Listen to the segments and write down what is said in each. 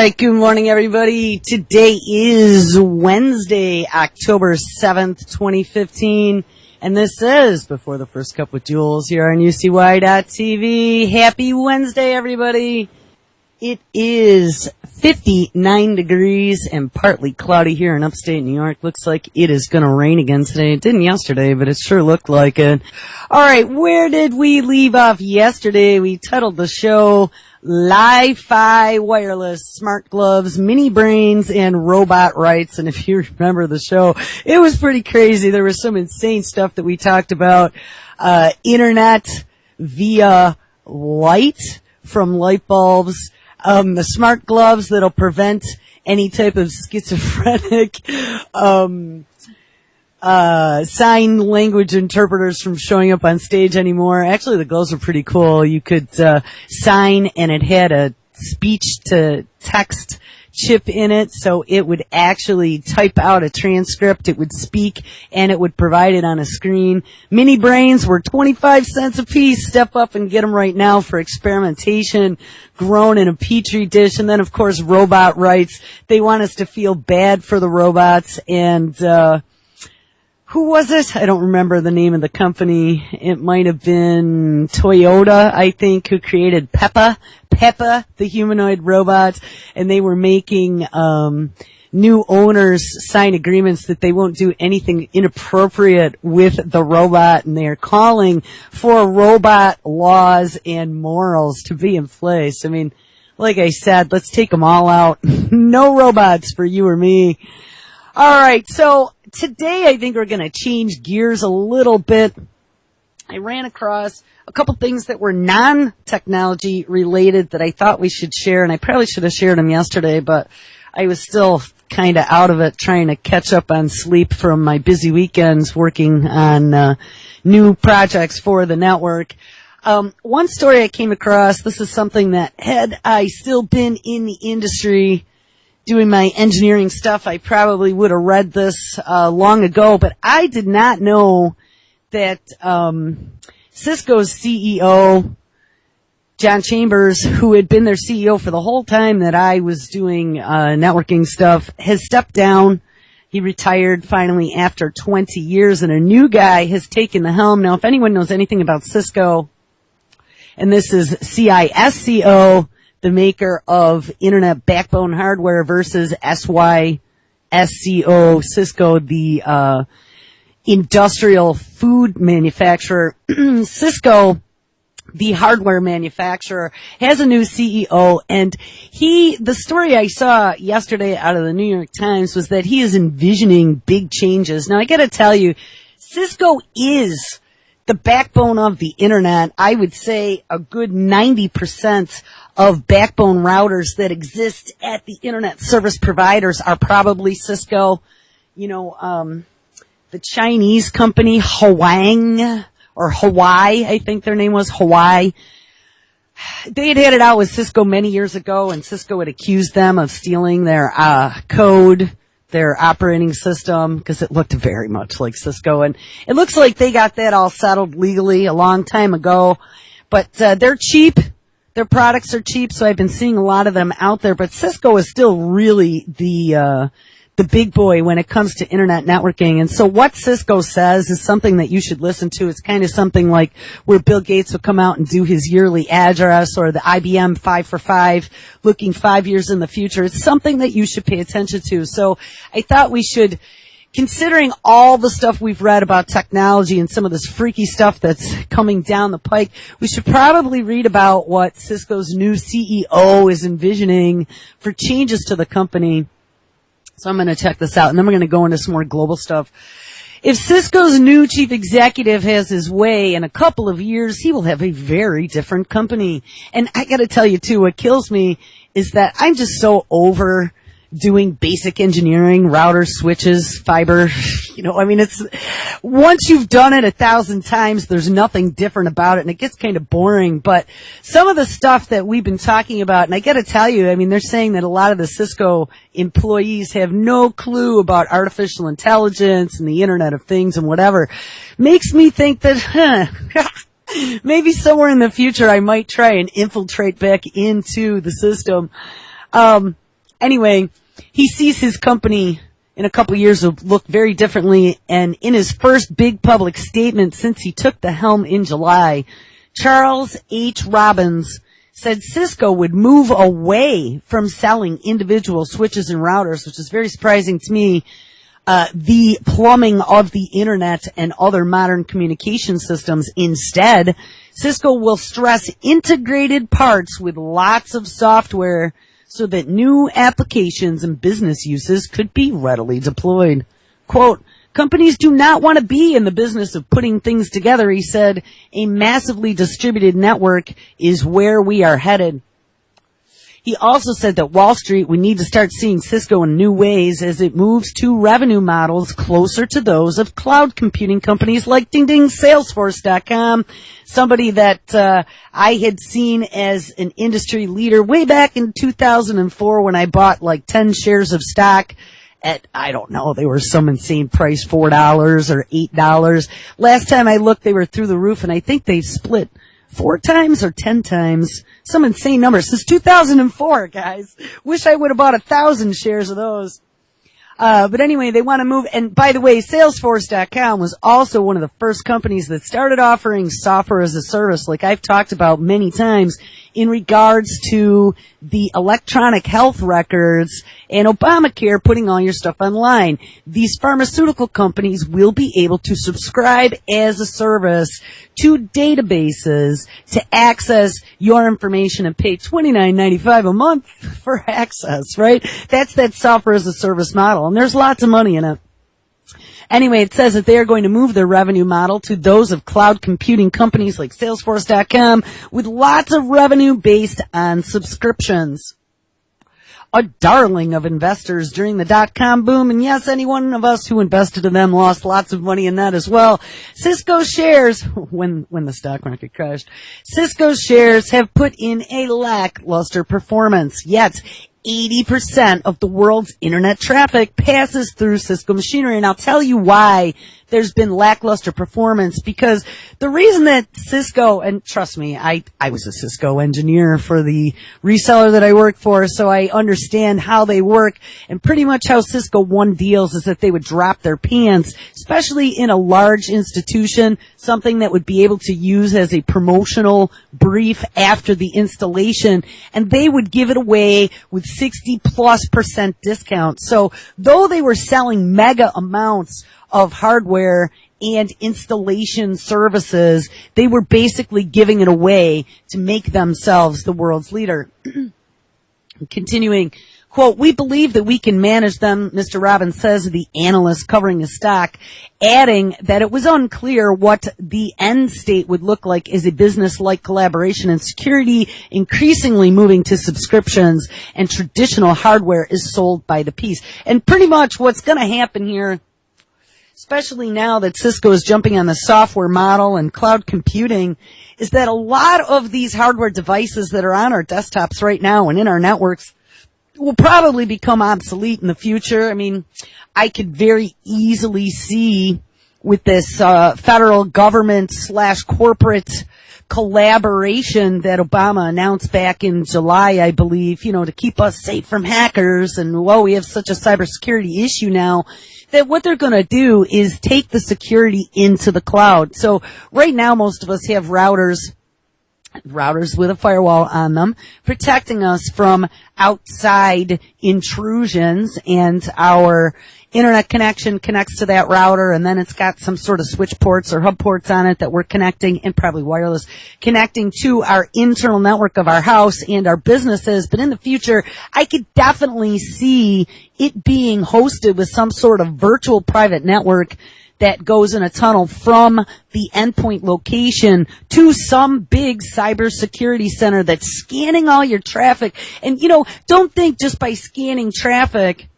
right, good morning, everybody. Today is Wednesday, October 7th, 2015, and this is Before the First Cup with Jules here on UCY.TV. Happy Wednesday, everybody. It is 59 degrees and partly cloudy here in upstate New York. Looks like it is going to rain again today. It didn't yesterday, but it sure looked like it. All right, where did we leave off yesterday? We titled the show Li-Fi Wireless Smart Gloves, Mini Brains, and Robot Rights. And if you remember the show, it was pretty crazy. There was some insane stuff that we talked about. Internet via light from light bulbs. The smart gloves that'll prevent any type of schizophrenic, sign language interpreters from showing up on stage anymore. Actually, the gloves are pretty cool. You could, sign and it had a speech to text chip in it, so it would actually type out a transcript, it would speak, and it would provide it on a screen. Mini brains were 25 cents a piece. Step up and get them right now for experimentation, grown in a petri dish. And then, of course, robot rights. They want us to feel bad for the robots, and who was it? I don't remember the name of the company. It might have been Toyota, I think, who created Peppa, the humanoid robot, and they were making new owners sign agreements that they won't do anything inappropriate with the robot, and they are calling for robot laws and morals to be in place. I mean, like I said, let's take them all out. No robots for you or me. All right, so today I think we're going to change gears a little bit. I ran across a couple things that were non-technology related that I thought we should share, and I probably should have shared them yesterday, but I was still kind of out of it trying to catch up on sleep from my busy weekends working on new projects for the network. One story I came across, this is something that had I still been in the industry doing my engineering stuff, I probably would have read this long ago, but I did not know that Cisco's CEO, John Chambers, who had been their CEO for the whole time that I was doing networking stuff, has stepped down. He retired finally after 20 years, and a new guy has taken the helm. Now, if anyone knows anything about Cisco, and this is CISCO, the maker of Internet Backbone Hardware, versus SYSCO, Cisco, the industrial food manufacturer. Cisco, the hardware manufacturer, has a new CEO, and the story I saw yesterday out of the New York Times was that he is envisioning big changes. Now, I gotta tell you, Cisco is the backbone of the internet. I would say a good 90% of backbone routers that exist at the internet service providers are probably Cisco. You know, the Chinese company Huawei, I think their name was Huawei. They had it out with Cisco many years ago, and Cisco had accused them of stealing their code, their operating system, because it looked very much like Cisco. And it looks like they got that all settled legally a long time ago. But they're cheap. Their products are cheap, so I've been seeing a lot of them out there. But Cisco is still really the big boy when it comes to internet networking. And so what Cisco says is something that you should listen to. It's kind of something like where Bill Gates would come out and do his yearly address, or the IBM 5 for 5, looking 5 years in the future. It's something that you should pay attention to. So I thought we should, considering all the stuff we've read about technology and some of this freaky stuff that's coming down the pike, we should probably read about what Cisco's new CEO is envisioning for changes to the company. So I'm going to check this out, and then we're going to go into some more global stuff. If Cisco's new chief executive has his way, in a couple of years, he will have a very different company. And I got to tell you, too, what kills me is that I'm just so over doing basic engineering, routers, switches, fiber. You know, I mean, it's, once you've done it 1,000 times, there's nothing different about it, and it gets kind of boring. But some of the stuff that we've been talking about, and I got to tell you, I mean, they're saying that a lot of the Cisco employees have no clue about artificial intelligence and the Internet of Things and whatever. Makes me think that, maybe somewhere in the future I might try and infiltrate back into the system. Anyway, he sees his company in a couple of years will look very differently, and in his first big public statement since he took the helm in July, Charles H. Robbins said Cisco would move away from selling individual switches and routers, which is very surprising to me. The plumbing of the internet and other modern communication systems. Instead, Cisco will stress integrated parts with lots of software so that new applications and business uses could be readily deployed. Quote, companies do not want to be in the business of putting things together, he said. A massively distributed network is where we are headed. He also said that Wall Street would need to start seeing Cisco in new ways as it moves to revenue models closer to those of cloud computing companies like Ding Ding Salesforce.com, somebody that I had seen as an industry leader way back in 2004 when I bought like 10 shares of stock at, I don't know, they were some insane price, $4 or $8. Last time I looked, they were through the roof, and I think they've split 4 times or 10 times. Some insane number since 2004, guys. Wish I would have bought 1,000 shares of those. But anyway, they want to move. And by the way, Salesforce.com was also one of the first companies that started offering software as a service, like I've talked about many times, in regards to the electronic health records and Obamacare, putting all your stuff online. These pharmaceutical companies will be able to subscribe as a service to databases to access your information and pay $29.95 a month for access, right? That's that software as a service model, and there's lots of money in it. Anyway, it says that they are going to move their revenue model to those of cloud computing companies like Salesforce.com with lots of revenue based on subscriptions. A darling of investors during the dot-com boom, and yes, any one of us who invested in them lost lots of money in that as well. Cisco shares, when the stock market crashed, Cisco shares have put in a lackluster performance, yet 80% of the world's internet traffic passes through Cisco machinery, and I'll tell you why there's been lackluster performance, because the reason that Cisco, and trust me, I was a Cisco engineer for the reseller that I worked for, so I understand how they work, and pretty much how Cisco won deals is that they would drop their pants, especially in a large institution, something that would be able to use as a promotional brief after the installation, and they would give it away with 60+% discount. So though they were selling mega amounts of hardware and installation services, they were basically giving it away to make themselves the world's leader. Continuing, quote, we believe that we can manage them, Mr. Robbins says, the analyst covering his stock, adding that it was unclear what the end state would look like as a business-like collaboration and security increasingly moving to subscriptions and traditional hardware is sold by the piece. And pretty much what's going to happen here, especially now that Cisco is jumping on the software model and cloud computing, is that a lot of these hardware devices that are on our desktops right now and in our networks will probably become obsolete in the future. I mean, I could very easily see with this federal government / corporate collaboration that Obama announced back in July, I believe, to keep us safe from hackers, and we have such a cybersecurity issue now, that what they're going to do is take the security into the cloud. So right now, most of us have routers with a firewall on them, protecting us from outside intrusions, and our internet connection connects to that router, and then it's got some sort of switch ports or hub ports on it that we're connecting, and probably wireless, connecting to our internal network of our house and our businesses. But in the future, I could definitely see it being hosted with some sort of virtual private network that goes in a tunnel from the endpoint location to some big cybersecurity center that's scanning all your traffic. And, don't think just by scanning traffic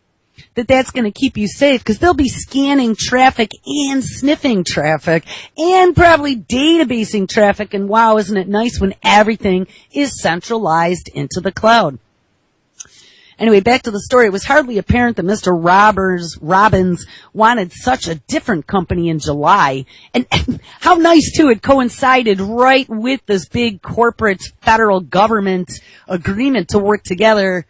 that that's going to keep you safe, because they'll be scanning traffic and sniffing traffic and probably databasing traffic. And wow, isn't it nice when everything is centralized into the cloud? Anyway, back to the story. It was hardly apparent that Mr. Robbins wanted such a different company in July. And how nice, too, it coincided right with this big corporate federal government agreement to work together.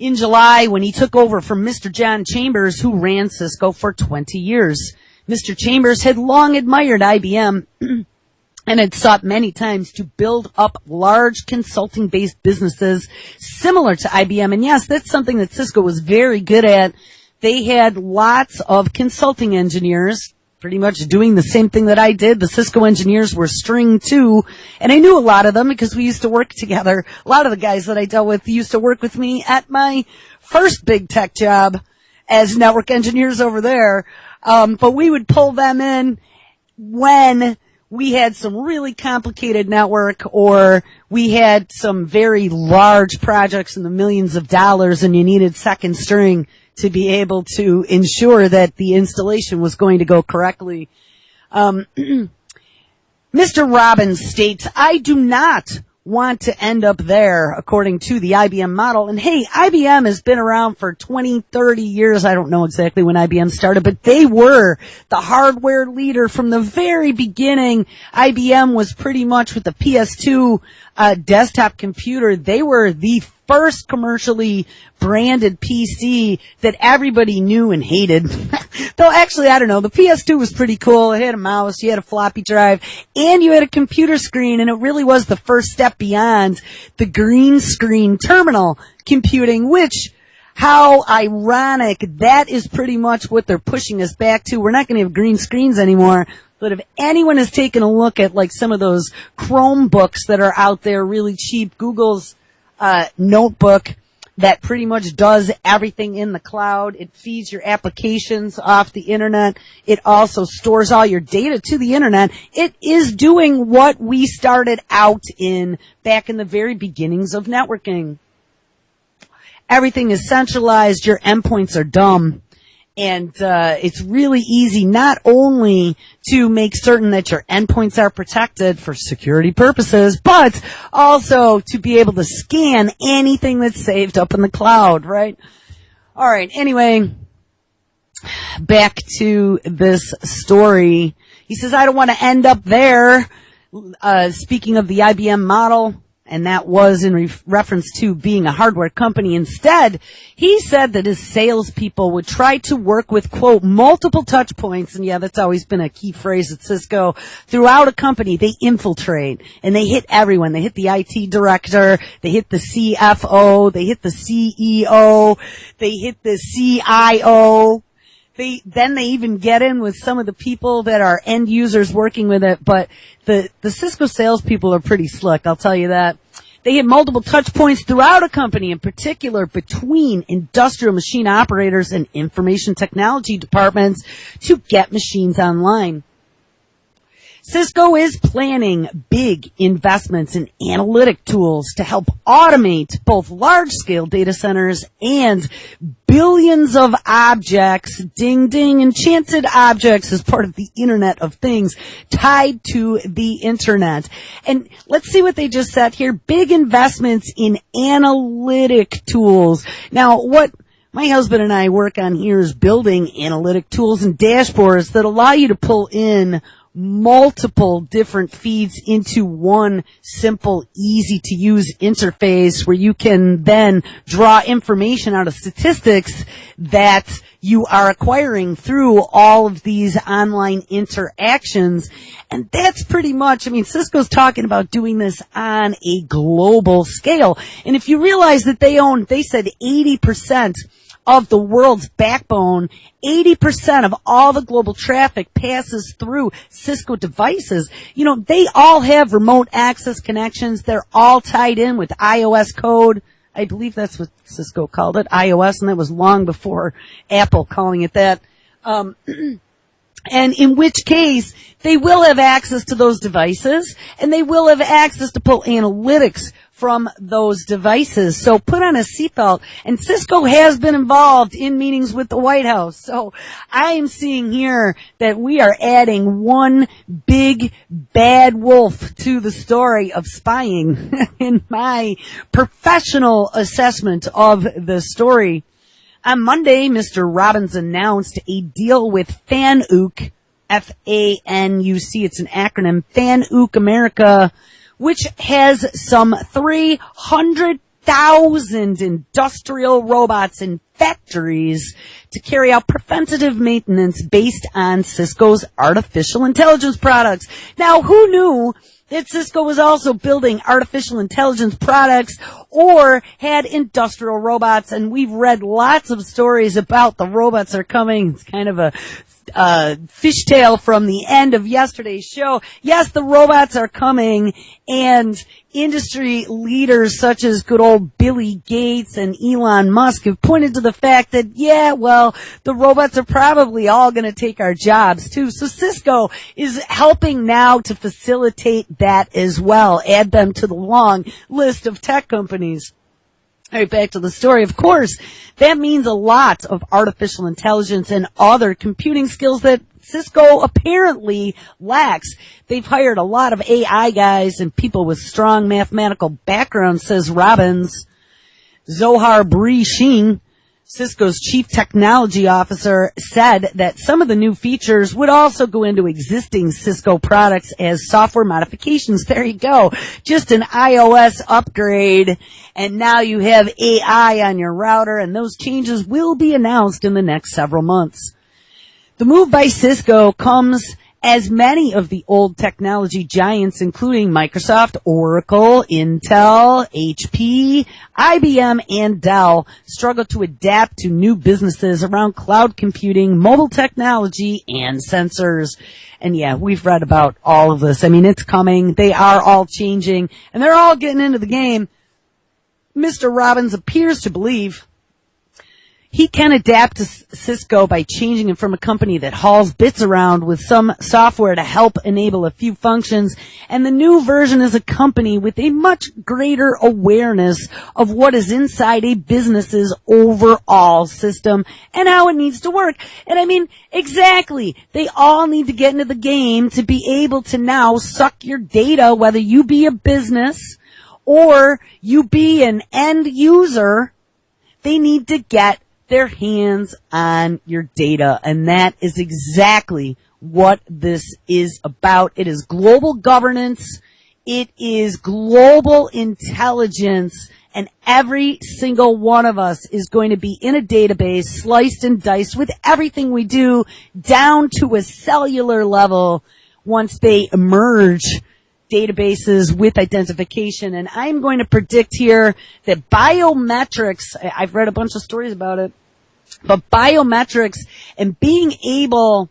in July when he took over from Mr. John Chambers, who ran Cisco for 20 years. Mr. Chambers had long admired IBM and had sought many times to build up large consulting-based businesses similar to IBM. And yes, that's something that Cisco was very good at. They had lots of consulting engineers pretty much doing the same thing that I did. The Cisco engineers were string too, and I knew a lot of them because we used to work together. A lot of the guys that I dealt with used to work with me at my first big tech job as network engineers over there. But we would pull them in when we had some really complicated network or we had some very large projects in the millions of dollars and you needed second string to be able to ensure that the installation was going to go correctly. Mr. Robbins states, I do not want to end up there, according to the IBM model. And hey, IBM has been around for 20, 30 years. I don't know exactly when IBM started, but they were the hardware leader from the very beginning. IBM was pretty much with the PS2 desktop computer. They were the first commercially branded PC that everybody knew and hated. Though actually, I don't know, the PS2 was pretty cool. It had a mouse, you had a floppy drive, and you had a computer screen, and it really was the first step beyond the green screen terminal computing, which, how ironic, that is pretty much what they're pushing us back to. We're not going to have green screens anymore. But if anyone has taken a look at like some of those Chromebooks that are out there, really cheap, Google's notebook that pretty much does everything in the cloud. It feeds your applications off the internet. It also stores all your data to the internet. It is doing what we started out in back in the very beginnings of networking. Everything is centralized. Your endpoints are dumb. And it's really easy not only to make certain that your endpoints are protected for security purposes, but also to be able to scan anything that's saved up in the cloud, right? All right, anyway, back to this story. He says, I don't want to end up there. Speaking of the IBM model, and that was in reference to being a hardware company. Instead, he said that his salespeople would try to work with, quote, multiple touch points, and yeah, that's always been a key phrase at Cisco. Throughout a company, they infiltrate, and they hit everyone. They hit the IT director, they hit the CFO, they hit the CEO, they hit the CIO. Then they even get in with some of the people that are end users working with it, but the Cisco salespeople are pretty slick, I'll tell you that. They hit multiple touch points throughout a company, in particular between industrial machine operators and information technology departments to get machines online. Cisco is planning big investments in analytic tools to help automate both large-scale data centers and billions of objects, ding ding, enchanted objects as part of the Internet of Things tied to the Internet. And let's see what they just said here. Big investments in analytic tools. Now, what my husband and I work on here is building analytic tools and dashboards that allow you to pull in multiple different feeds into one simple, easy-to-use interface where you can then draw information out of statistics that you are acquiring through all of these online interactions. And that's pretty much, I mean, Cisco's talking about doing this on a global scale. And if you realize that they said 80% of the world's backbone, 80% of all the global traffic passes through Cisco devices. You know, they all have remote access connections. They're all tied in with iOS code. I believe that's what Cisco called it, iOS, and that was long before Apple calling it that. And in which case, they will have access to those devices, and they will have access to pull analytics from those devices. So put on a seatbelt. And Cisco has been involved in meetings with the White House. So I am seeing here that we are adding one big bad wolf to the story of spying in my professional assessment of the story. On Monday, Mr. Robbins announced a deal with FANUC, F-A-N-U-C, it's an acronym, FANUC America, which has some 300 1,000 industrial robots in factories to carry out preventative maintenance based on Cisco's artificial intelligence products. Now, who knew that Cisco was also building artificial intelligence products or had industrial robots? And we've read lots of stories about the robots are coming. It's kind of a fishtail from the end of yesterday's show. Yes, the robots are coming, and industry leaders such as good old Billy Gates and Elon Musk have pointed to the fact that, yeah, well, the robots are probably all going to take our jobs too. So Cisco is helping now to facilitate that as well, add them to the long list of tech companies. All right, back to the story. Of course, that means a lot of artificial intelligence and other computing skills that Cisco apparently lacks. They've hired a lot of AI guys and people with strong mathematical backgrounds, says Robbins. Zohar Bri-Shing, Cisco's chief technology officer, said that some of the new features would also go into existing Cisco products as software modifications. There you go. Just an iOS upgrade, and now you have AI on your router, and those changes will be announced in the next several months. The move by Cisco comes as many of the old technology giants, including Microsoft, Oracle, Intel, HP, IBM, and Dell, struggle to adapt to new businesses around cloud computing, mobile technology, and sensors. And yeah, we've read about all of this. I mean, it's coming. They are all changing, and they're all getting into the game. Mr. Robbins appears to believe he can adapt to Cisco by changing it from a company that hauls bits around with some software to help enable a few functions, and the new version is a company with a much greater awareness of what is inside a business's overall system and how it needs to work. And I mean, exactly. They all need to get into the game to be able to now suck your data, whether you be a business or you be an end user. They need to get their hands on your data, and that is exactly what this is about. It is global governance, it is global intelligence, and every single one of us is going to be in a database, sliced and diced with everything we do down to a cellular level once they emerge databases with identification. And I'm going to predict here that biometrics, I've read a bunch of stories about it, but biometrics and being able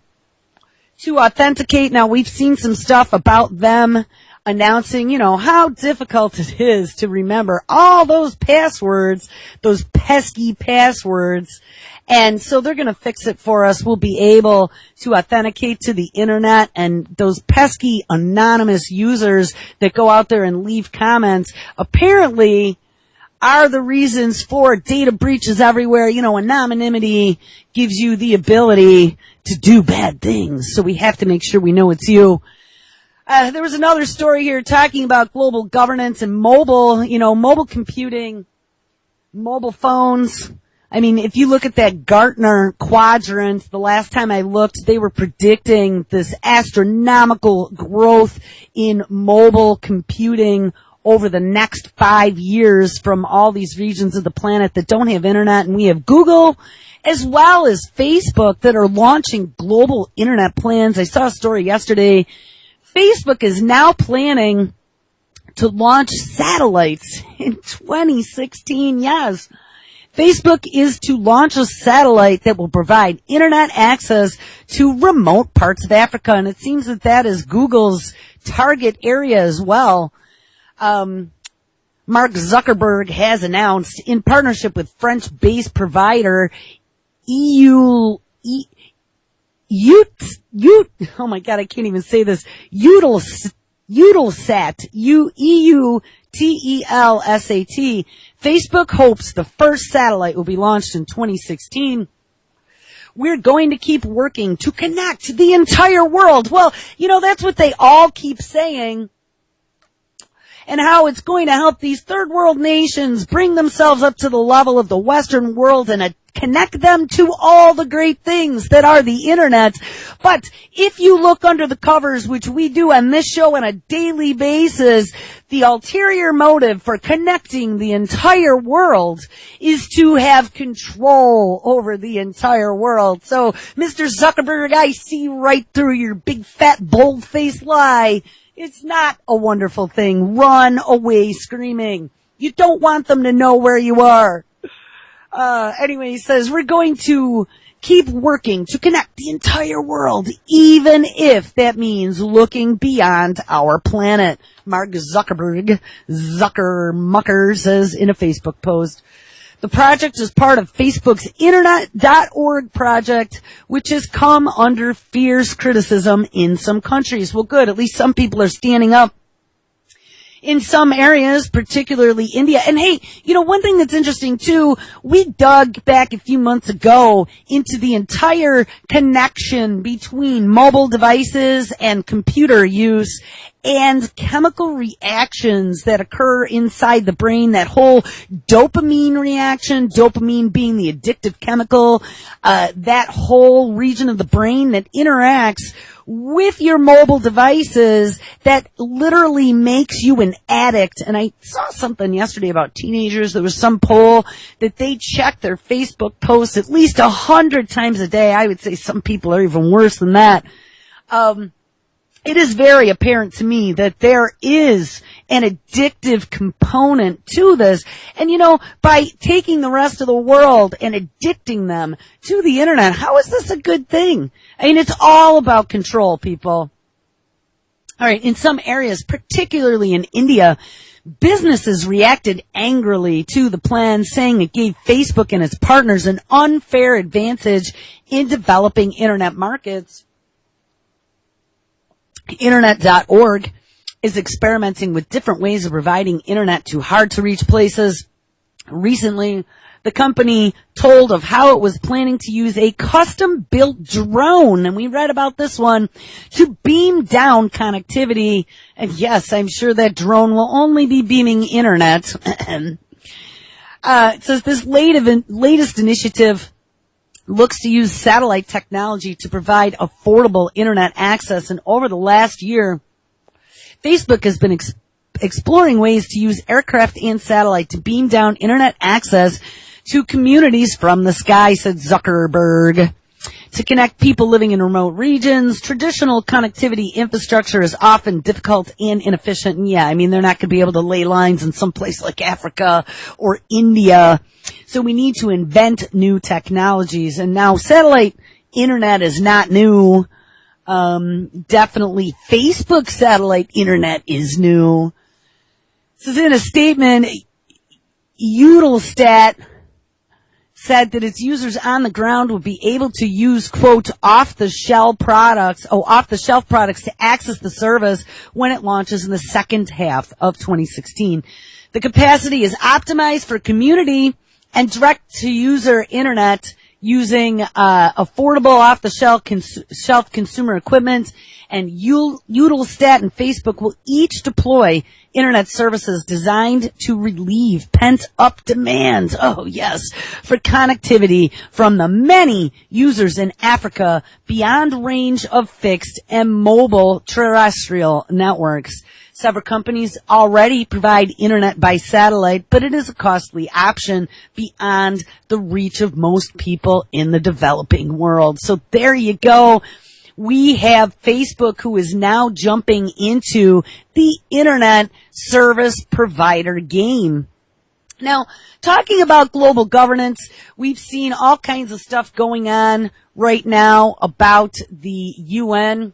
to authenticate, now we've seen some stuff about them announcing, how difficult it is to remember all those passwords, those pesky passwords. And so they're going to fix it for us. We'll be able to authenticate to the internet, and those pesky anonymous users that go out there and leave comments apparently are the reasons for data breaches everywhere. Anonymity gives you the ability to do bad things. So we have to make sure we know it's you. There was another story here talking about global governance and mobile computing, mobile phones. I mean, if you look at that Gartner quadrant, the last time I looked, they were predicting this astronomical growth in mobile computing over the next 5 years from all these regions of the planet that don't have internet. And we have Google as well as Facebook that are launching global internet plans. I saw a story yesterday. Facebook is now planning to launch satellites in 2016. Yes. Facebook is to launch a satellite that will provide internet access to remote parts of Africa. And it seems that is Google's target area as well. Mark Zuckerberg has announced, in partnership with French-based provider oh my God, I can't even say this, Eutelsat, EUTELSAT. Facebook hopes the first satellite will be launched in 2016. We're going to keep working to connect the entire world. Well, that's what they all keep saying. And how it's going to help these third world nations bring themselves up to the level of the Western world and connect them to all the great things that are the internet. But if you look under the covers, which we do on this show on a daily basis, the ulterior motive for connecting the entire world is to have control over the entire world. So, Mr. Zuckerberg, I see right through your big fat bold-faced lie. It's not a wonderful thing. Run away screaming. You don't want them to know where you are. Anyway, he says, we're going to keep working to connect the entire world, even if that means looking beyond our planet. Mark Zuckerberg, Zuckermucker, says in a Facebook post. The project is part of Facebook's Internet.org project, which has come under fierce criticism in some countries. Well, good. At least some people are standing up in some areas, particularly India. And hey, you know, one thing that's interesting too, we dug back a few months ago into the entire connection between mobile devices and computer use and chemical reactions that occur inside the brain, that whole dopamine reaction, dopamine being the addictive chemical, that whole region of the brain that interacts with your mobile devices that literally makes you an addict. And I saw something yesterday about teenagers. There was some poll that they check their Facebook posts at least 100 times a day. I would say some people are even worse than that. It is very apparent to me that there is an addictive component to this. And, you know, by taking the rest of the world and addicting them to the internet, how is this a good thing? I mean, it's all about control, people. All right, in some areas, particularly in India, businesses reacted angrily to the plan, saying it gave Facebook and its partners an unfair advantage in developing internet markets. Internet.org is experimenting with different ways of providing internet to hard-to-reach places. Recently, the company told of how it was planning to use a custom-built drone, and we read about this one, to beam down connectivity. And yes, I'm sure that drone will only be beaming internet. It says this latest initiative looks to use satellite technology to provide affordable internet access. And over the last year, Facebook has been exploring ways to use aircraft and satellite to beam down internet access to communities from the sky, said Zuckerberg. To connect people living in remote regions, traditional connectivity infrastructure is often difficult and inefficient. And yeah, I mean, they're not going to be able to lay lines in some place like Africa or India. So we need to invent new technologies. And now satellite internet is not new. Definitely Facebook satellite internet is new. This is in a statement. Eutelstat said that its users on the ground would be able to use, quote, off-the-shelf products to access the service when it launches in the second half of 2016. The capacity is optimized for community and direct-to-user internet using affordable off-the-shelf consumer equipment, and Eutelstat and Facebook will each deploy internet services designed to relieve pent-up demand, oh yes, for connectivity from the many users in Africa beyond range of fixed and mobile terrestrial networks. Several companies already provide internet by satellite, but it is a costly option beyond the reach of most people in the developing world. So there you go. We have Facebook, who is now jumping into the internet service provider game. Now, talking about global governance, we've seen all kinds of stuff going on right now about the UN.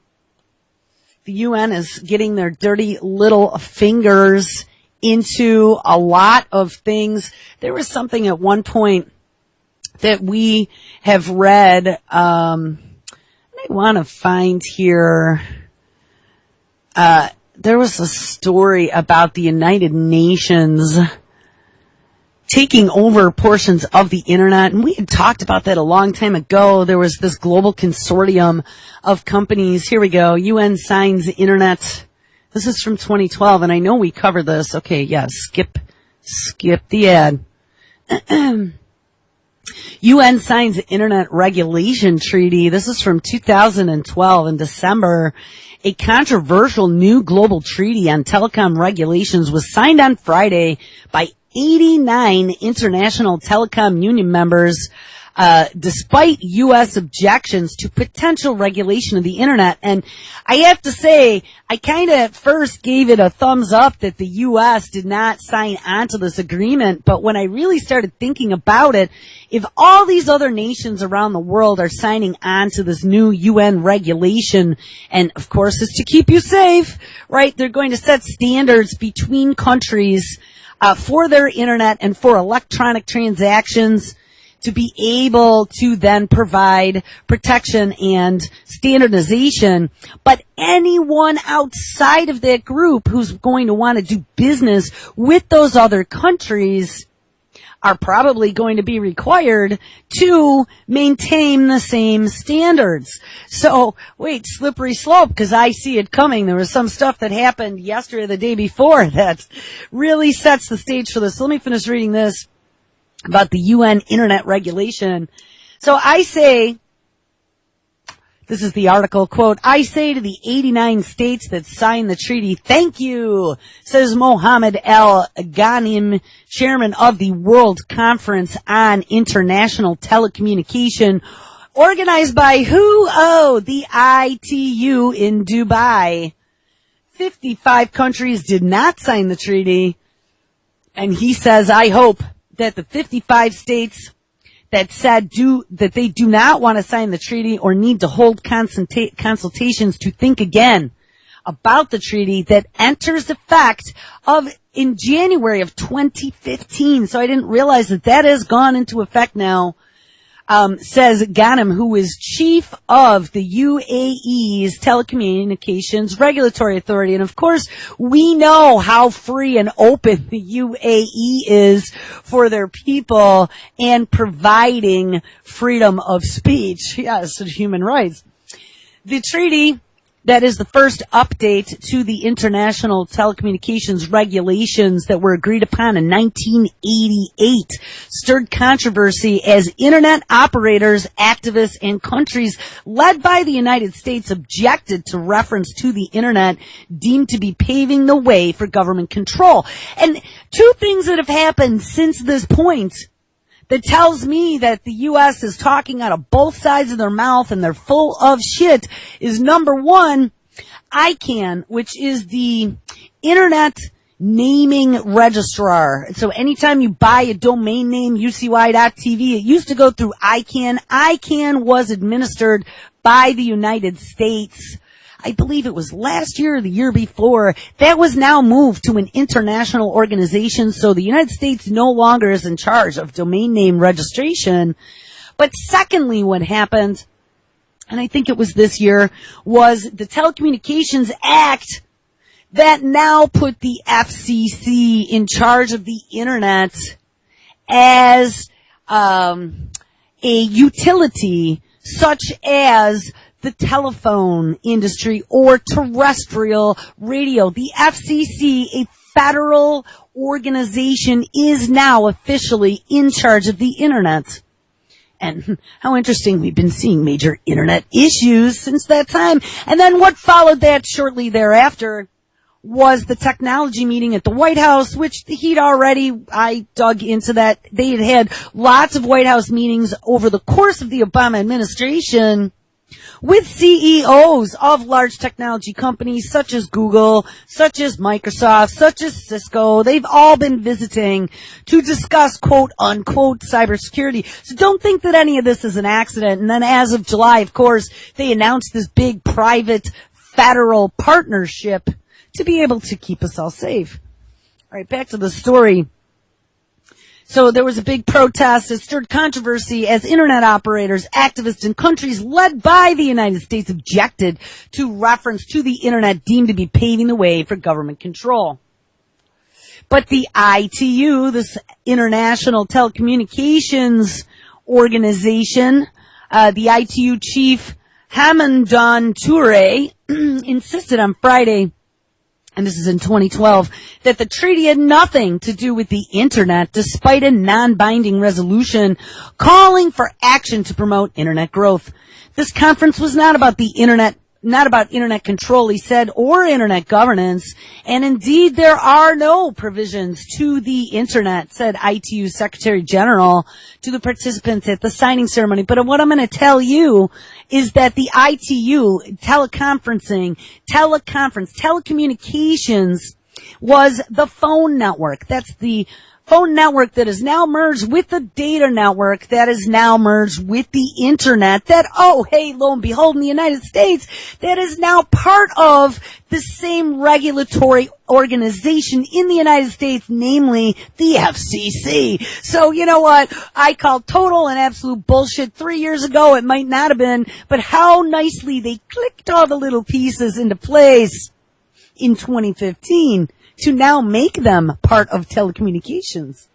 The UN is getting their dirty little fingers into a lot of things. There was something at one point that we have read, I want to find here, there was a story about the United Nations taking over portions of the internet, and we had talked about that a long time ago. There was this global consortium of companies. Here we go. UN signs internet. This is from 2012, and I know we covered this. Okay, yeah, skip the ad. UN signs Internet Regulation Treaty. This is from 2012 in December. A controversial new global treaty on telecom regulations was signed on Friday by 89 international telecom union members, despite U.S. objections to potential regulation of the Internet. And I have to say, I kind of at first gave it a thumbs up that the U.S. did not sign onto this agreement. But when I really started thinking about it, if all these other nations around the world are signing on to this new UN regulation, and of course it's to keep you safe, right? They're going to set standards between countries for their Internet and for electronic transactions, to be able to then provide protection and standardization. But anyone outside of that group who's going to want to do business with those other countries are probably going to be required to maintain the same standards. So, wait, slippery slope, because I see it coming. There was some stuff that happened yesterday or the day before that really sets the stage for this. So let me finish reading this about the UN Internet regulation. So I say, this is the article, quote, I say to the 89 states that signed the treaty, thank you, says Mohammed Al Ghanim, chairman of the World Conference on International Telecommunication, organized by who? Oh, the ITU in Dubai. 55 countries did not sign the treaty, and he says, I hope that the 55 states that said that they do not want to sign the treaty or need to hold consultations to think again about the treaty that enters effect in January of 2015. So I didn't realize that has gone into effect now. Says Ghanem, who is chief of the UAE's Telecommunications Regulatory Authority. And of course, we know how free and open the UAE is for their people and providing freedom of speech. Yes, and human rights. The treaty that is the first update to the international telecommunications regulations that were agreed upon in 1988 stirred controversy as Internet operators, activists, and countries led by the United States objected to reference to the Internet deemed to be paving the way for government control. And two things that have happened since this point that tells me that the U.S. is talking out of both sides of their mouth and they're full of shit is, number one, ICANN, which is the Internet Naming Registrar. So anytime you buy a domain name, ucy.tv, it used to go through ICANN. ICANN was administered by the United States. I believe it was last year or the year before. That was now moved to an international organization, so the United States no longer is in charge of domain name registration. But secondly, what happened, and I think it was this year, was the Telecommunications Act that now put the FCC in charge of the Internet as a utility such as the telephone industry or terrestrial radio. The FCC, a federal organization, is now officially in charge of the Internet. And how interesting, we've been seeing major Internet issues since that time. And then what followed that shortly thereafter was the technology meeting at the White House, which I dug into that. They had had lots of White House meetings over the course of the Obama administration with CEOs of large technology companies such as Google, such as Microsoft, such as Cisco. They've all been visiting to discuss quote unquote cybersecurity. So don't think that any of this is an accident. And then as of July, of course, they announced this big private federal partnership to be able to keep us all safe. All right, back to the story. So there was a big protest. It stirred controversy as Internet operators, activists, and countries led by the United States objected to reference to the Internet deemed to be paving the way for government control. But the ITU, this International Telecommunications Organization, the ITU chief Hamdan Toure insisted on Friday and this is in 2012, that the treaty had nothing to do with the Internet, despite a non-binding resolution calling for action to promote Internet growth. This conference was not about the Internet, not about Internet control, he said, or Internet governance, and indeed there are no provisions to the Internet, said ITU Secretary General to the participants at the signing ceremony. But what I'm going to tell you is that the ITU, telecommunications, was the phone network. That's the phone network that is now merged with the data network that is now merged with the Internet that, oh, hey, lo and behold, in the United States, that is now part of the same regulatory organization in the United States, namely the FCC. So, you know what? I called total and absolute bullshit 3 years ago. It might not have been, but how nicely they clicked all the little pieces into place in 2015. To now make them part of telecommunications.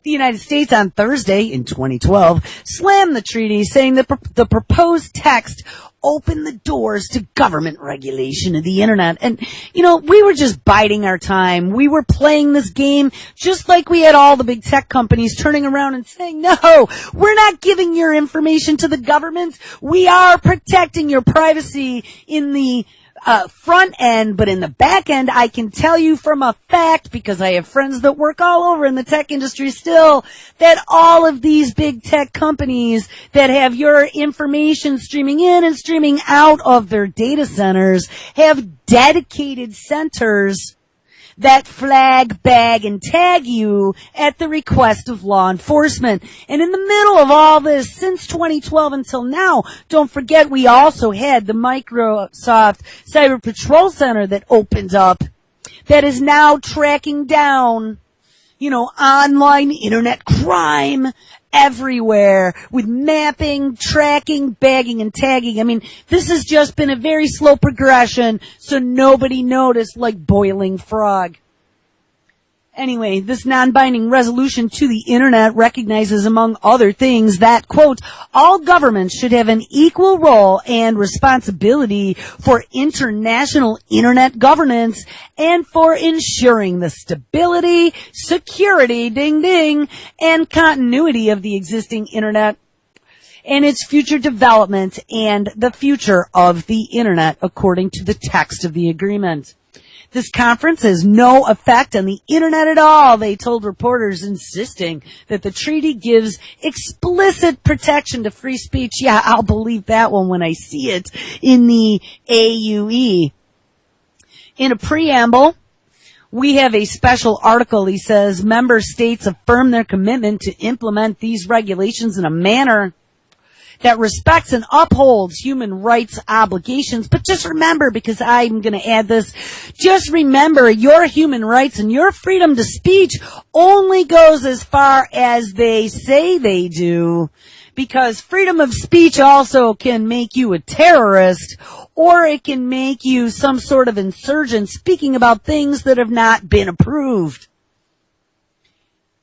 The United States on Thursday in 2012 slammed the treaty, saying that the proposed text opened the doors to government regulation of the Internet. And, you know, we were just biding our time. We were playing this game just like we had all the big tech companies turning around and saying, no, we're not giving your information to the government. We are protecting your privacy in the front end, but in the back end, I can tell you from a fact, because I have friends that work all over in the tech industry still, that all of these big tech companies that have your information streaming in and streaming out of their data centers have dedicated centers that flag, bag, and tag you at the request of law enforcement. And in the middle of all this, since 2012 until now, don't forget we also had the Microsoft Cyber Patrol Center that opened up, that is now tracking down, you know, online internet crime everywhere with mapping, tracking, bagging, and tagging. I mean, this has just been a very slow progression, so nobody noticed like boiling frog. Anyway, this non-binding resolution to the Internet recognizes, among other things, that, quote, all governments should have an equal role and responsibility for international Internet governance and for ensuring the stability, security, ding ding, and continuity of the existing Internet and its future development and the future of the Internet, according to the text of the agreement. This conference has no effect on the Internet at all, they told reporters, insisting that the treaty gives explicit protection to free speech. Yeah, I'll believe that one when I see it in the AUE. In a preamble, we have a special article. He says, member states affirm their commitment to implement these regulations in a manner that respects and upholds human rights obligations. But just remember, because I'm going to add this, just remember your human rights and your freedom to speech only goes as far as they say they do. Because freedom of speech also can make you a terrorist, or it can make you some sort of insurgent speaking about things that have not been approved.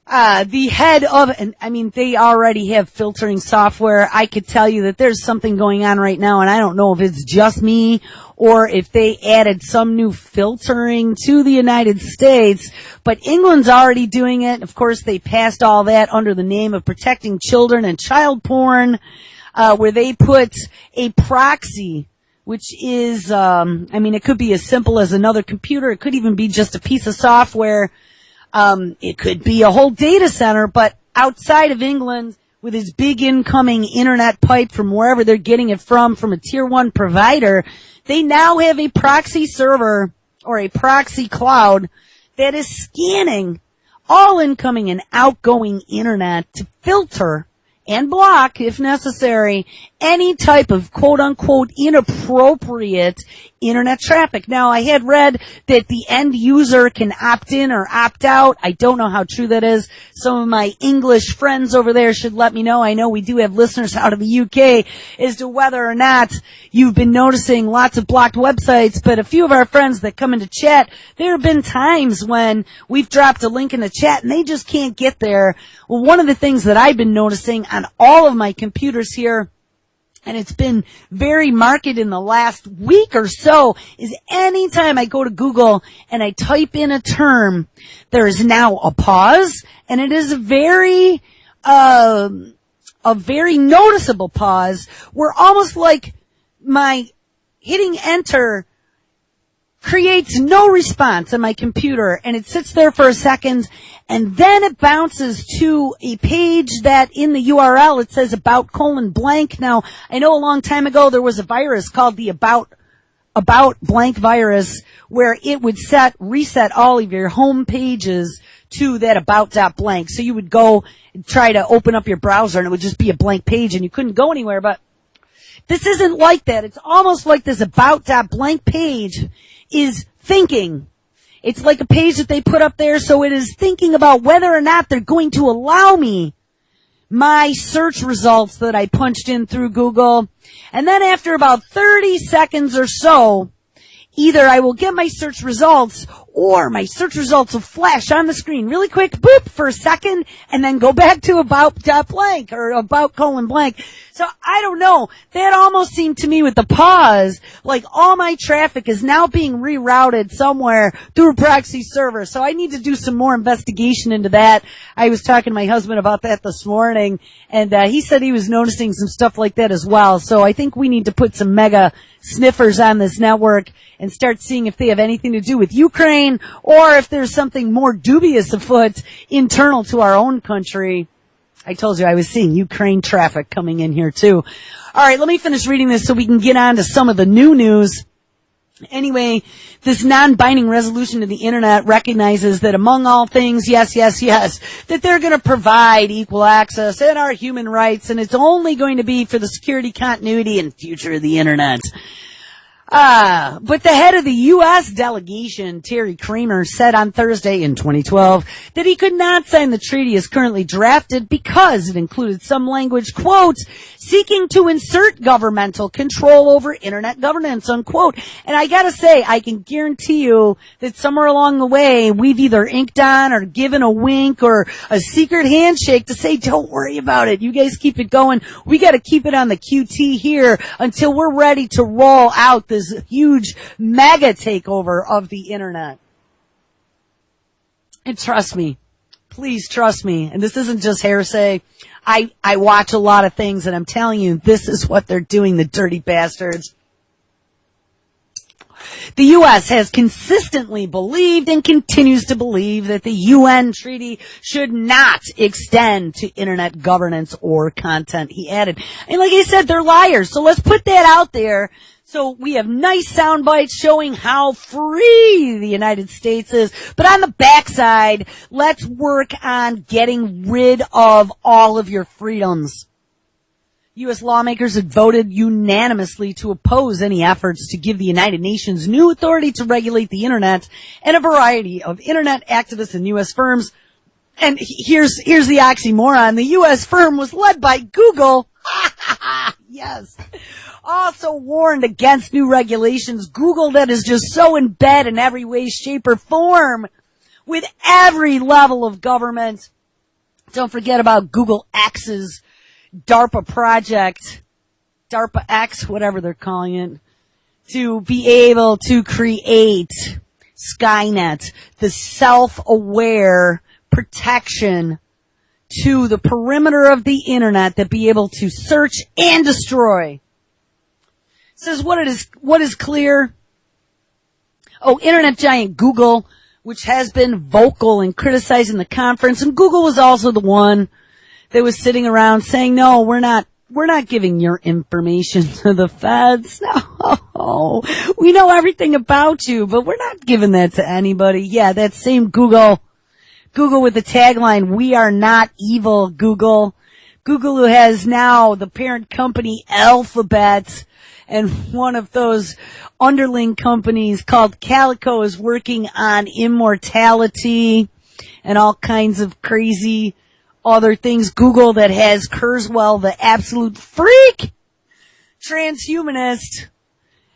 The head of, and I mean, they already have filtering software. I could tell you that there's something going on right now, and I don't know if it's just me or if they added some new filtering to the United States, but England's already doing it. Of course, they passed all that under the name of protecting children and child porn, where they put a proxy, which is, I mean, it could be as simple as another computer. It could even be just a piece of software. It could be a whole data center, but outside of England, with its big incoming internet pipe from wherever they're getting it from a tier 1 provider, they now have a proxy server or a proxy cloud that is scanning all incoming and outgoing internet to filter and block, if necessary, any type of quote-unquote inappropriate internet traffic. Now, I had read that the end user can opt in or opt out. I don't know how true that is. Some of my English friends over there should let me know. I know we do have listeners out of the UK as to whether or not you've been noticing lots of blocked websites, but a few of our friends that come into chat, there have been times when we've dropped a link in the chat and they just can't get there. Well, one of the things that I've been noticing on all of my computers here and it's been very marked in the last week or so, is anytime I go to Google and I type in a term, there is now a pause, and it is a very noticeable pause, where almost like my hitting enter creates no response on my computer, and it sits there for a second, and then it bounces to a page that in the URL it says about : blank. Now, I know a long time ago there was a virus called the about blank virus, where it would reset all of your home pages to that about blank. So you would go and try to open up your browser and it would just be a blank page and you couldn't go anywhere. But this isn't like that. It's almost like this about blank page is thinking. It's like a page that they put up there, so it is thinking about whether or not they're going to allow me my search results that I punched in through Google. And then after about 30 seconds or so, either I will get my search results or my search results will flash on the screen really quick, boop, for a second, and then go back to about blank or about : blank. So I don't know. That almost seemed to me with the pause like all my traffic is now being rerouted somewhere through a proxy server. So I need to do some more investigation into that. I was talking to my husband about that this morning, and he said he was noticing some stuff like that as well. So I think we need to put some mega sniffers on this network and start seeing if they have anything to do with Ukraine or if there's something more dubious afoot internal to our own country. I told you I was seeing Ukraine traffic coming in here too. All right, let me finish reading this so we can get on to some of the new news. Anyway, this non-binding resolution to the internet recognizes that among all things, yes, that they're going to provide equal access and our human rights, and it's only going to be for the security, continuity, and future of the internet. But the head of the U.S. delegation, Terry Creamer, said on Thursday in 2012 that he could not sign the treaty as currently drafted because it included some language, quote, seeking to insert governmental control over internet governance, unquote. And I gotta say, I can guarantee you that somewhere along the way, we've either inked on or given a wink or a secret handshake to say, don't worry about it. You guys keep it going. We gotta keep it on the QT here until we're ready to roll out this huge mega takeover of the internet. And trust me, please trust me, and this isn't just hearsay. I watch a lot of things, and I'm telling you, this is what they're doing, the dirty bastards. The U.S. has consistently believed and continues to believe that the UN treaty should not extend to internet governance or content, he added. And like I said, they're liars, so let's put that out there. So we have nice sound bites showing how free the United States is. But on the backside, let's work on getting rid of all of your freedoms. U.S. lawmakers had voted unanimously to oppose any efforts to give the United Nations new authority to regulate the internet, and a variety of internet activists and U.S. firms. And here's the oxymoron. The U.S. firm was led by Google. Yes. Also warned against new regulations. Google, that is just so in bed in every way, shape, or form with every level of government. Don't forget about Google X's DARPA project, DARPA X, whatever they're calling it, to be able to create Skynet, the self-aware protection to the perimeter of the internet that be able to search and destroy. Says what is clear. Oh, internet giant Google, which has been vocal in criticizing the conference, and Google was also the one that was sitting around saying, no, we're not giving your information to the feds. No, we know everything about you, but we're not giving that to anybody. Yeah, that same Google with the tagline, we are not evil, Google, who has now the parent company Alphabet, and one of those underling companies called Calico is working on immortality and all kinds of crazy other things. Google, that has Kurzweil, the absolute freak transhumanist,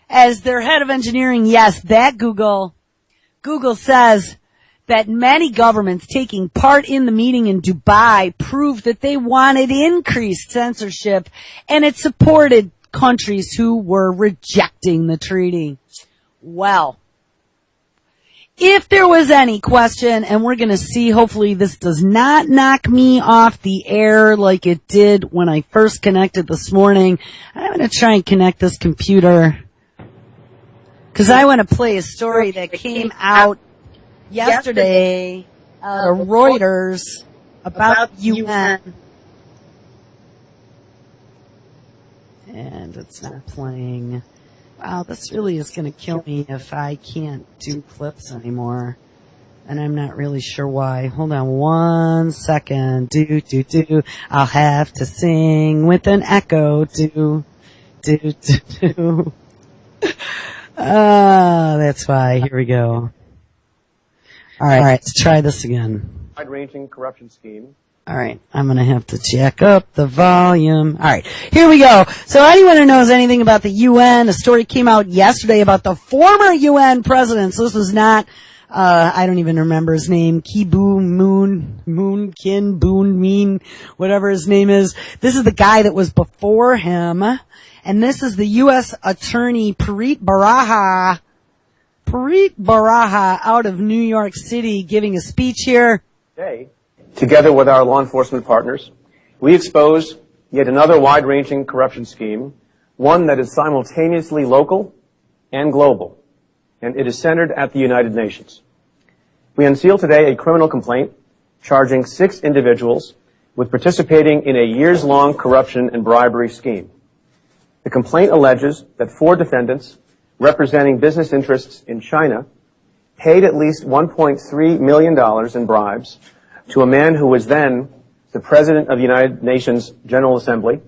as their head of engineering. Yes, that Google says that many governments taking part in the meeting in Dubai proved that they wanted increased censorship, and it supported countries who were rejecting the treaty. Well, if there was any question, and we're going to see, hopefully this does not knock me off the air like it did when I first connected this morning. I'm going to try and connect this computer because I want to play a story that came out yesterday out of Reuters about UN. And it's not playing. Wow, this really is going to kill me if I can't do clips anymore. And I'm not really sure why. Hold on 1 second. I'll have to sing with an echo. That's why. Here we go. All right, let's try this again. Wide-ranging corruption scheme. All right, I'm going to have to jack up the volume. All right, here we go. So anyone who knows anything about the UN, a story came out yesterday about the former UN president. So this was not, I don't even remember his name, Kin Boon Mean, whatever his name is. This is the guy that was before him. And this is the U.S. Attorney Preet Bharara out of New York City giving a speech here. Today, together with our law enforcement partners, we exposed yet another wide-ranging corruption scheme, one that is simultaneously local and global, and it is centered at the United Nations. We unseal today a criminal complaint charging 6 individuals with participating in a years-long corruption and bribery scheme. The complaint alleges that 4 defendants, representing business interests in China, paid at least $1.3 million in bribes to a man who was then the President of the United Nations General Assembly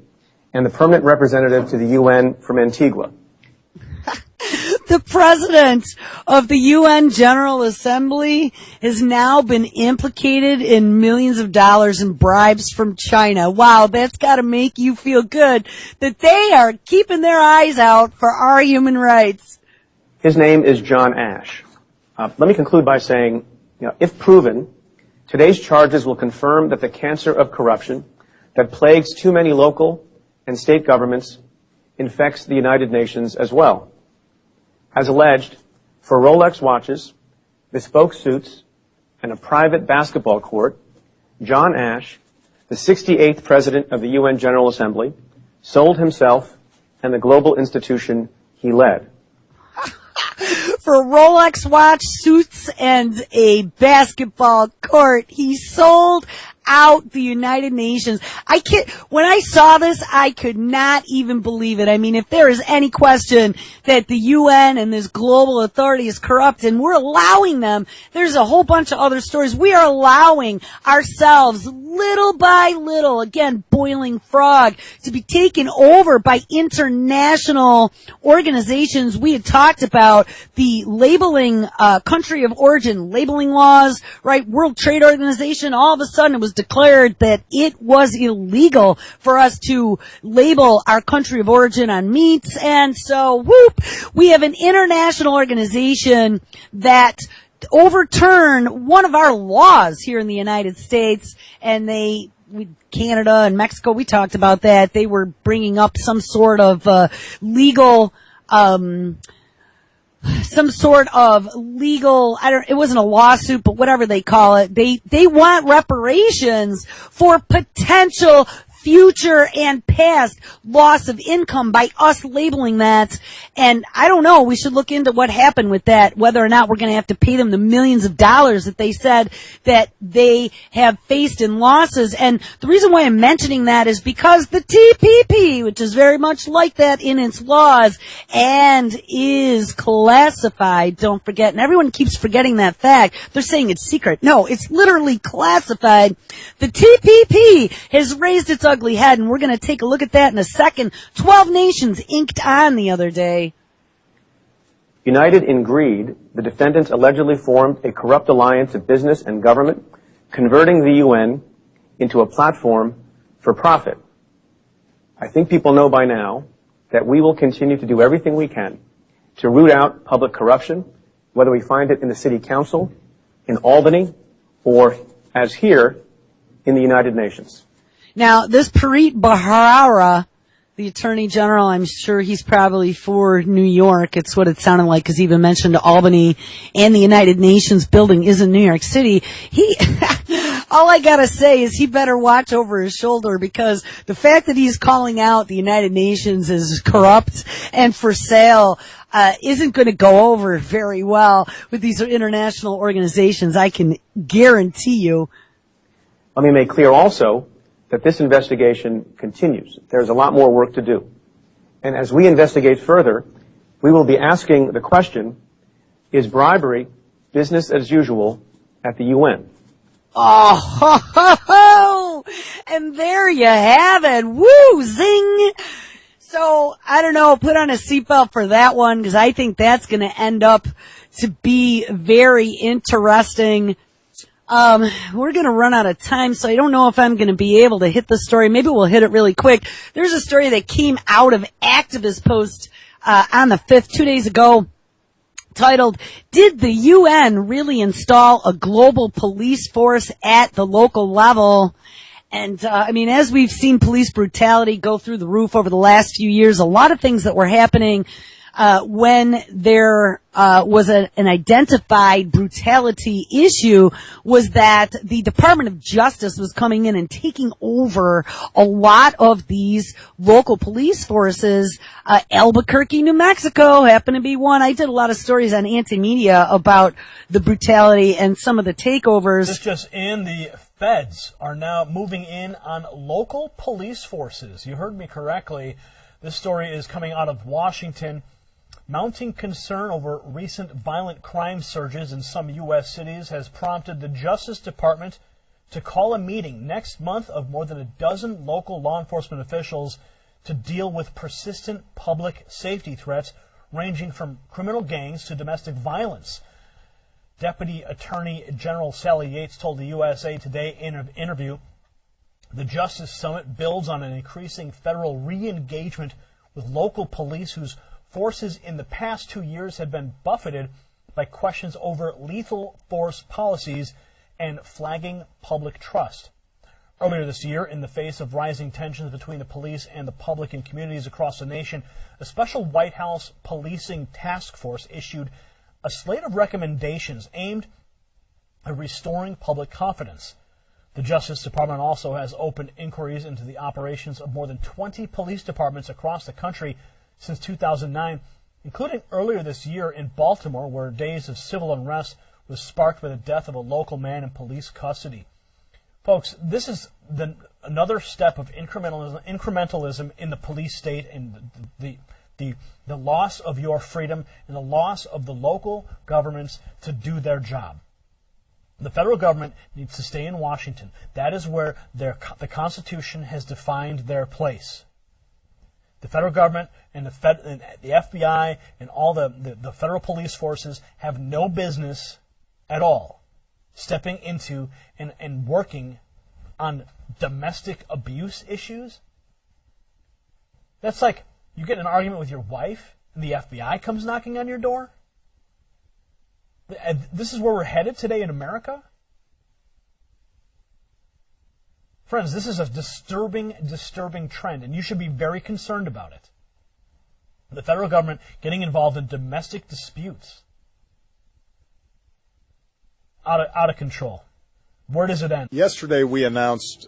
and the permanent representative to the UN from Antigua. The President of the UN General Assembly has now been implicated in millions of dollars in bribes from China. Wow, that's got to make you feel good that they are keeping their eyes out for our human rights. His name is John Ash. Let me conclude by saying, if proven, today's charges will confirm that the cancer of corruption that plagues too many local and state governments infects the United Nations as well. As alleged, for Rolex watches, bespoke suits, and a private basketball court, John Ash, the 68th President of the UN General Assembly, sold himself and the global institution he led. For a Rolex watch, suits, and a basketball court, he sold out the United Nations. When I saw this, I could not even believe it. I mean, if there is any question that the UN and this global authority is corrupt and we're allowing them, there's a whole bunch of other stories. We are allowing ourselves little by little, again, boiling frog, to be taken over by international organizations. We had talked about the labeling, country of origin labeling laws, right? World Trade Organization, all of a sudden it was declared that it was illegal for us to label our country of origin on meats. And so, whoop, we have an international organization that overturned one of our laws here in the United States, and Canada and Mexico, we talked about that. They were bringing up some sort of legal, it wasn't a lawsuit, but whatever they call it. They want reparations for potential future and past loss of income by us labeling that. And I don't know, we should look into what happened with that, whether or not we're going to have to pay them the millions of dollars that they said that they have faced in losses. And the reason why I'm mentioning that is because the TPP, which is very much like that in its laws and is classified, don't forget, and everyone keeps forgetting that fact. They're saying it's secret. No, it's literally classified. The TPP has raised its ugly head, and we're going to take a look at that in a second. 12 nations inked on the other day. United in greed, the defendants allegedly formed a corrupt alliance of business and government, converting the UN into a platform for profit. I think people know by now that we will continue to do everything we can to root out public corruption, whether we find it in the city council, in Albany, or, as here, in the United Nations. Now, this Preet Bharara The Attorney General, I'm sure he's probably for New York. It's what it sounded like, because he even mentioned Albany and the United Nations building is in New York City. All I gotta say is he better watch over his shoulder, because the fact that he's calling out the United Nations as corrupt and for sale, isn't going to go over very well with these international organizations. I can guarantee you. Let me make clear also that this investigation continues. There's a lot more work to do. And as we investigate further, we will be asking the question, is bribery business as usual at the UN? Oh, ho, ho, ho. And there you have it. Woo, zing. So, I don't know, put on a seatbelt for that one, because I think that's going to end up to be very interesting. We're going to run out of time, so I don't know if I'm going to be able to hit the story. Maybe we'll hit it really quick. There's a story that came out of Activist Post on the 5th, 2 days ago, titled, "Did the UN Really Install a Global Police Force at the Local Level?" And, as we've seen police brutality go through the roof over the last few years, a lot of things that were happening when there was an identified brutality issue was that the Department of Justice was coming in and taking over a lot of these local police forces. Albuquerque, New Mexico happened to be one. I did a lot of stories on Anti-Media about the brutality and some of the takeovers. This just in, the feds are now moving in on local police forces. You heard me correctly. This story is coming out of Washington. Mounting concern over recent violent crime surges in some U.S. cities has prompted the Justice Department to call a meeting next month of more than a dozen local law enforcement officials to deal with persistent public safety threats ranging from criminal gangs to domestic violence. Deputy Attorney General Sally Yates told the USA Today in an interview, "The Justice Summit builds on an increasing federal re-engagement with local police whose forces in the past 2 years have been buffeted by questions over lethal force policies and flagging public trust." Earlier this year, in the face of rising tensions between the police and the public in communities across the nation, a special White House policing task force issued a slate of recommendations aimed at restoring public confidence. The Justice Department also has opened inquiries into the operations of more than 20 police departments across the country since 2009, including earlier this year in Baltimore, where days of civil unrest was sparked by the death of a local man in police custody. Folks, this is another step of incrementalism in the police state, and the loss of your freedom and the loss of the local governments to do their job. The federal government needs to stay in Washington. That is where the Constitution has defined their place. The federal government and the FBI and all the federal police forces have no business at all stepping into and working on domestic abuse issues. That's like you get in an argument with your wife and the FBI comes knocking on your door. This is where we're headed today in America. Friends, this is a disturbing trend, and you should be very concerned about it. The federal government getting involved in domestic disputes. Out of control. Where does it end? Yesterday we announced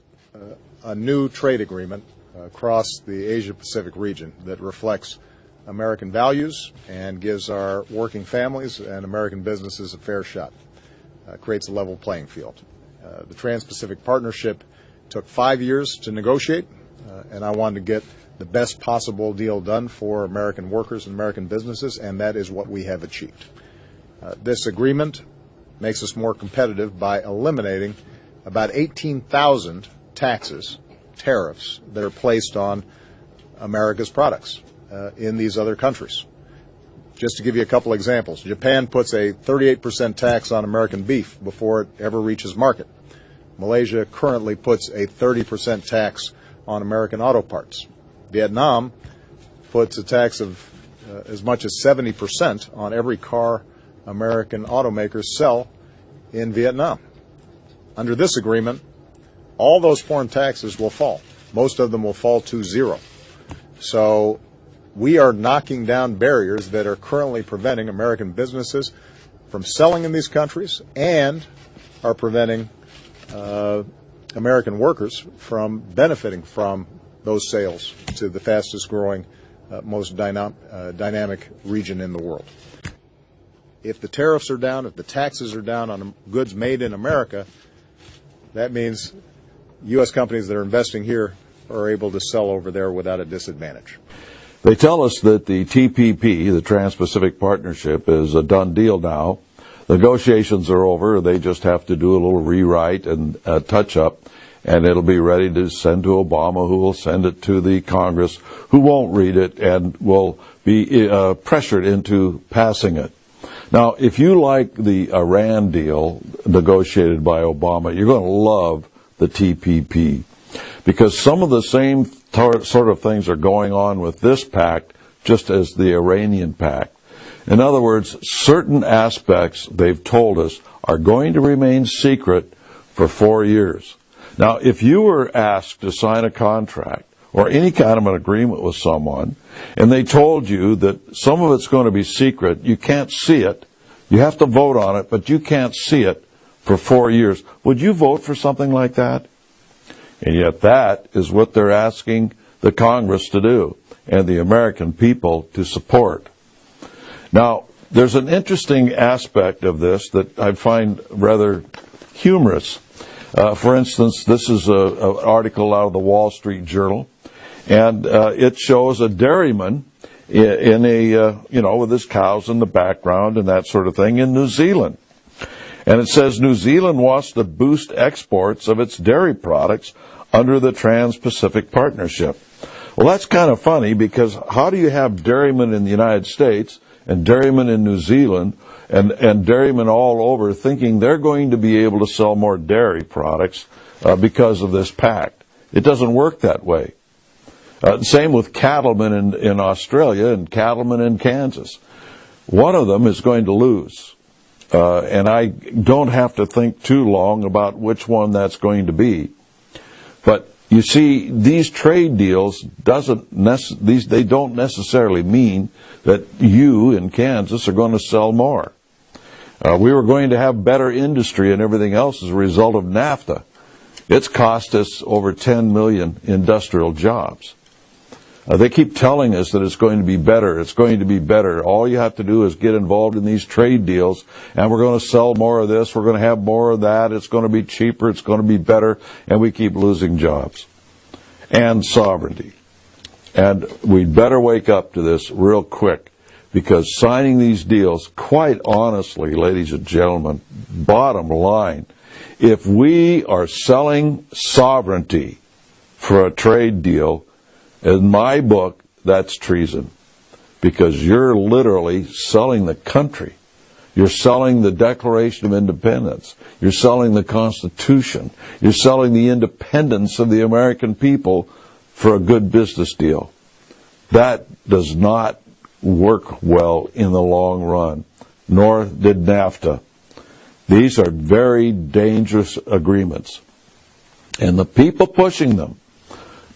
a new trade agreement across the Asia-Pacific region that reflects American values and gives our working families and American businesses a fair shot. Creates a level playing field. The Trans-Pacific Partnership took 5 years to negotiate, and I wanted to get the best possible deal done for American workers and American businesses, and that is what we have achieved. This agreement makes us more competitive by eliminating about 18,000 tariffs that are placed on America's products in these other countries. Just to give you a couple examples, Japan puts a 38% tax on American beef before it ever reaches market. Malaysia currently puts a 30% tax on American auto parts. Vietnam puts a tax of as much as 70% on every car American automakers sell in Vietnam. Under this agreement, all those foreign taxes will fall. Most of them will fall to zero. So we are knocking down barriers that are currently preventing American businesses from selling in these countries and are preventing American workers from benefiting from those sales to the fastest growing, most dynamic region in the world. If the tariffs are down, if the taxes are down on goods made in America, that means U.S. companies that are investing here are able to sell over there without a disadvantage. They tell us that the TPP, the Trans-Pacific Partnership, is a done deal now. Negotiations are over. They just have to do a little rewrite and touch up, and it'll be ready to send to Obama, who will send it to the Congress, who won't read it and will be pressured into passing it. Now, if you like the Iran deal negotiated by Obama, you're going to love the TPP, because some of the same sort of things are going on with this pact just as the Iranian pact. In other words, certain aspects, they've told us, are going to remain secret for 4 years. Now, if you were asked to sign a contract or any kind of an agreement with someone, and they told you that some of it's going to be secret, you can't see it, you have to vote on it, but you can't see it for 4 years, would you vote for something like that? And yet that is what they're asking the Congress to do and the American people to support. Now, there's an interesting aspect of this that I find rather humorous. For instance, this is an article out of the Wall Street Journal, and it shows a dairyman in a, with his cows in the background and that sort of thing in New Zealand. And it says New Zealand wants to boost exports of its dairy products under the Trans-Pacific Partnership. Well, that's kind of funny, because how do you have dairymen in the United States and dairymen in New Zealand and dairymen all over thinking they're going to be able to sell more dairy products because of this pact? It doesn't work that way. Same with cattlemen in Australia and cattlemen in Kansas. One of them is going to lose. And I don't have to think too long about which one that's going to be. But you see, these trade deals they don't necessarily mean that you in Kansas are going to sell more. We were going to have better industry and everything else as a result of NAFTA. It's cost us over 10 million industrial jobs. They keep telling us that it's going to be better. It's going to be better. All you have to do is get involved in these trade deals, and we're going to sell more of this. We're going to have more of that. It's going to be cheaper. It's going to be better. And we keep losing jobs and sovereignty. And we'd better wake up to this real quick, because signing these deals, quite honestly, ladies and gentlemen, bottom line, if we are selling sovereignty for a trade deal, in my book, that's treason, because you're literally selling the country. You're selling the Declaration of Independence. You're selling the Constitution. You're selling the independence of the American people for a good business deal. That does not work well in the long run, nor did NAFTA. These are very dangerous agreements. And the people pushing them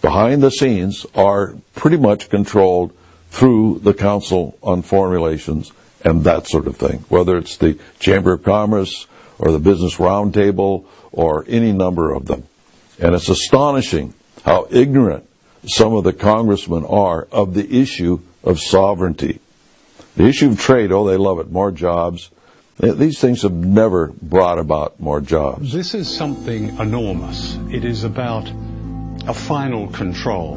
behind the scenes are pretty much controlled through the Council on Foreign Relations and that sort of thing, whether it's the Chamber of Commerce or the Business Roundtable or any number of them. And it's astonishing how ignorant some of the congressmen are of the issue of sovereignty. The issue of trade, oh, they love it, more jobs. These things have never brought about more jobs. This is something enormous. It is about a final control,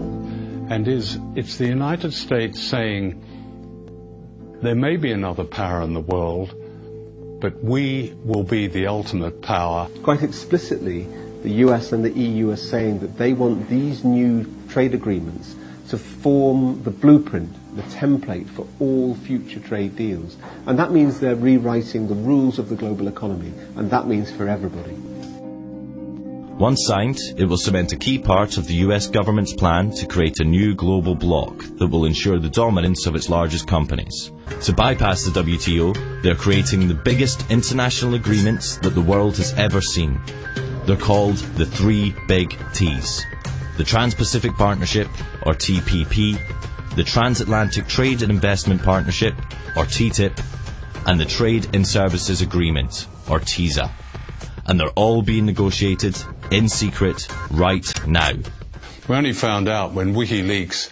and it's the United States saying there may be another power in the world, but we will be the ultimate power. Quite explicitly, the US and the EU are saying that they want these new trade agreements to form the blueprint, the template for all future trade deals. And that means they're rewriting the rules of the global economy, and that means for everybody. Once signed, it will cement a key part of the US government's plan to create a new global bloc that will ensure the dominance of its largest companies. To bypass the WTO, they're creating the biggest international agreements that the world has ever seen. They're called the 3 Big T's. the Trans-Pacific Partnership, or TPP, the Transatlantic Trade and Investment Partnership, or TTIP, and the Trade in Services Agreement, or TISA. And they're all being negotiated in secret right now. We only found out when WikiLeaks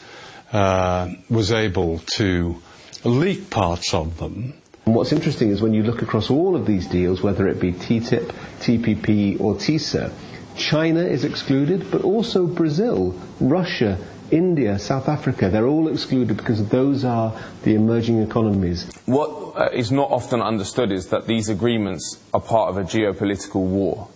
was able to leak parts of them. And what's interesting is when you look across all of these deals, whether it be TTIP, TPP or TISA, China is excluded, but also Brazil, Russia, India, South Africa, they're all excluded because those are the emerging economies. What is not often understood is that these agreements are part of a geopolitical war.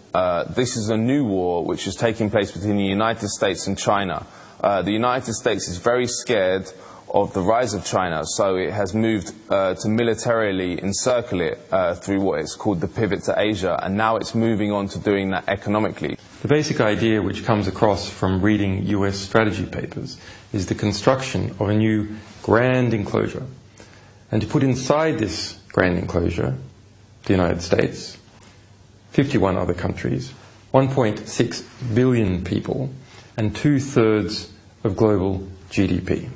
This is a new war which is taking place between the United States and China. The United States is very scared of the rise of China, so it has moved to militarily encircle it through what is called the pivot to Asia, and now it's moving on to doing that economically. The basic idea which comes across from reading US strategy papers is the construction of a new grand enclosure. And to put inside this grand enclosure the United States, 51 other countries, 1.6 billion people, and 2/3 of global GDP.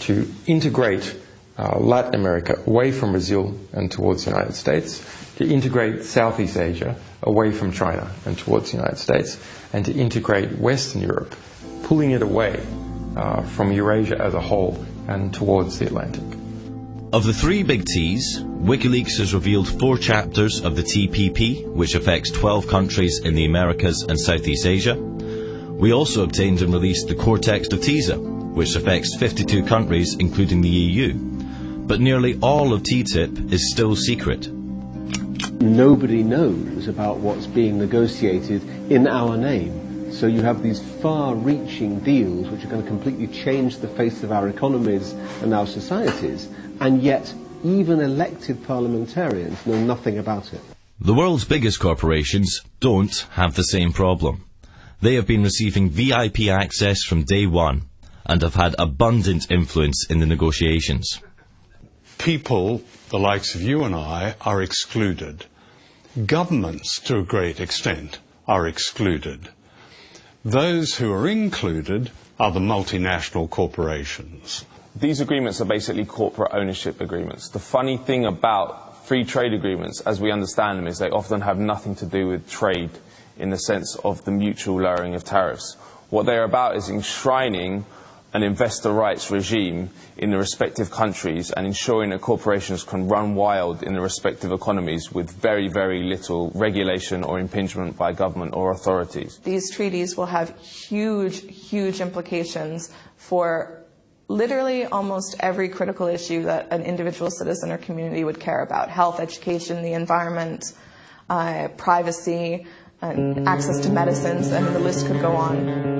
To integrate Latin America away from Brazil and towards the United States, to integrate Southeast Asia away from China and towards the United States, and to integrate Western Europe, pulling it away from Eurasia as a whole and towards the Atlantic. Of the three big T's, WikiLeaks has revealed 4 chapters of the TPP, which affects 12 countries in the Americas and Southeast Asia. We also obtained and released the core text of TISA, which affects 52 countries, including the EU. But nearly all of TTIP is still secret. Nobody knows about what's being negotiated in our name. So you have these far-reaching deals which are going to completely change the face of our economies and our societies, and yet even elected parliamentarians know nothing about it. The world's biggest corporations don't have the same problem. They have been receiving VIP access from day one and have had abundant influence in the negotiations. People, the likes of you and I, are excluded. Governments, to a great extent, are excluded. Those who are included are the multinational corporations. These agreements are basically corporate ownership agreements. The funny thing about free trade agreements, as we understand them, is they often have nothing to do with trade in the sense of the mutual lowering of tariffs. What they're about is enshrining an investor rights regime in the respective countries and ensuring that corporations can run wild in the respective economies with very, very little regulation or impingement by government or authorities. These treaties will have huge, huge implications for literally almost every critical issue that an individual citizen or community would care about: health, education, the environment, privacy, and access to medicines, and the list could go on.